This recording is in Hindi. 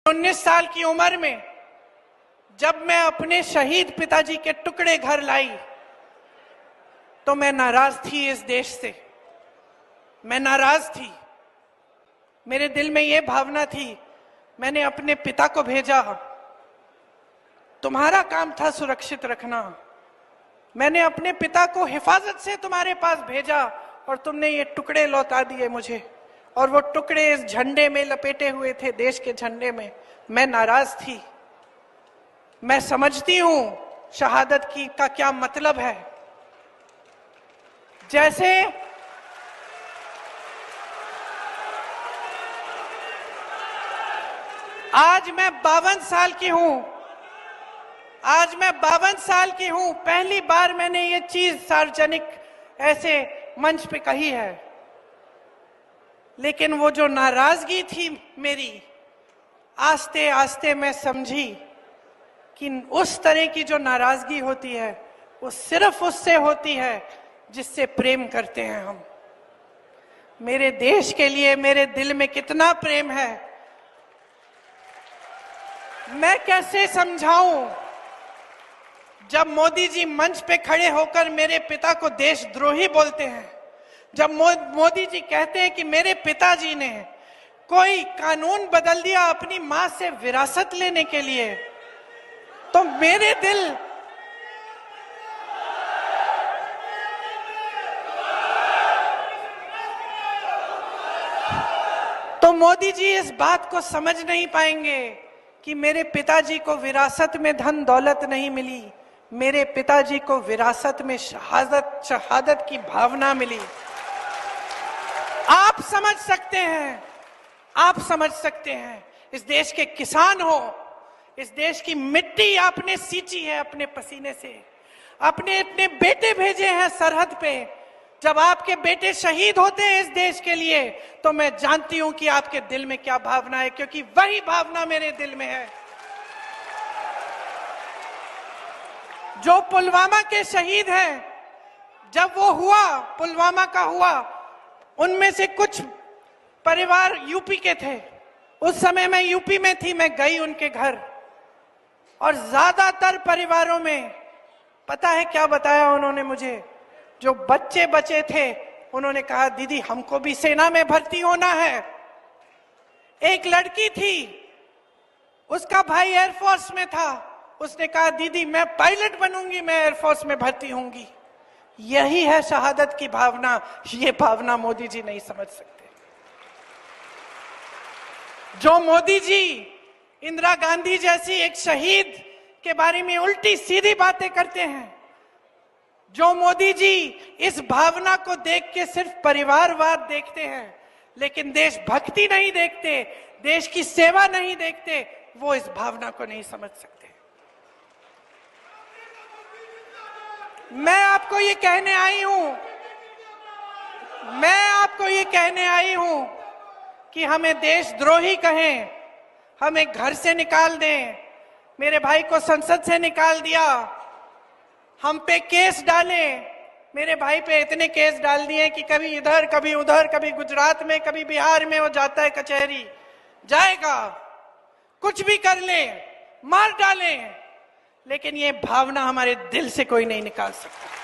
19 साल की उम्र में जब मैं अपने शहीद पिताजी के टुकड़े घर लाई तो मैं नाराज थी इस देश से। मैं नाराज थी। मेरे दिल में यह भावना थी, मैंने अपने पिता को भेजा, तुम्हारा काम था सुरक्षित रखना। मैंने अपने पिता को हिफाजत से तुम्हारे पास भेजा और तुमने ये टुकड़े लौटा दिए मुझे, और वो टुकड़े इस झंडे में लपेटे हुए थे, देश के झंडे में। मैं नाराज थी। मैं समझती हूं शहादत की का क्या मतलब है। जैसे आज मैं 52 साल की हूं, आज मैं 52 साल की हूं, पहली बार मैंने ये चीज सार्वजनिक ऐसे मंच पे कही है। लेकिन वो जो नाराजगी थी मेरी, आस्ते आस्ते मैं समझी कि उस तरह की जो नाराजगी होती है वो सिर्फ उससे होती है जिससे प्रेम करते हैं हम। मेरे देश के लिए मेरे दिल में कितना प्रेम है, मैं कैसे समझाऊं। जब मोदी जी मंच पे खड़े होकर मेरे पिता को देशद्रोही बोलते हैं, जब मोदी जी कहते हैं कि मेरे पिताजी ने कोई कानून बदल दिया अपनी मां से विरासत लेने के लिए, तो मेरे दिल तो मोदी जी इस बात को समझ नहीं पाएंगे कि मेरे पिताजी को विरासत में धन दौलत नहीं मिली, मेरे पिताजी को विरासत में शहादत की भावना मिली। आप समझ सकते हैं, आप समझ सकते हैं। इस देश के किसान हो, इस देश की मिट्टी आपने सींची है अपने पसीने से, अपने इतने बेटे भेजे हैं सरहद पे। जब आपके बेटे शहीद होते हैं इस देश के लिए, तो मैं जानती हूं कि आपके दिल में क्या भावना है, क्योंकि वही भावना मेरे दिल में है। जो पुलवामा के शहीद हैं, जब वो हुआ, पुलवामा का हुआ, उनमें से कुछ परिवार यूपी के थे। उस समय मैं यूपी में थी, मैं गई उनके घर, और ज्यादातर परिवारों में पता है क्या बताया उन्होंने मुझे? जो बच्चे बचे थे उन्होंने कहा दीदी हमको भी सेना में भर्ती होना है। एक लड़की थी, उसका भाई एयरफोर्स में था, उसने कहा दीदी मैं पायलट बनूंगी, मैं एयरफोर्स में भर्ती होंगी। यही है शहादत की भावना। ये भावना मोदी जी नहीं समझ सकते। जो मोदी जी इंदिरा गांधी जैसी एक शहीद के बारे में उल्टी सीधी बातें करते हैं, जो मोदी जी इस भावना को देख के सिर्फ परिवारवाद देखते हैं लेकिन देशभक्ति नहीं देखते, देश की सेवा नहीं देखते, वो इस भावना को नहीं समझ सकते। मैं आपको ये कहने आई हूं, मैं आपको ये कहने आई हूं कि हमें देशद्रोही कहें, हमें घर से निकाल दें, मेरे भाई को संसद से निकाल दिया, हम पे केस डाले। मेरे भाई पे इतने केस डाल दिए कि कभी इधर कभी उधर, कभी गुजरात में कभी बिहार में वो जाता है कचहरी, जाएगा, कुछ भी कर ले, मार डालें, लेकिन ये भावना हमारे दिल से कोई नहीं निकाल सकता।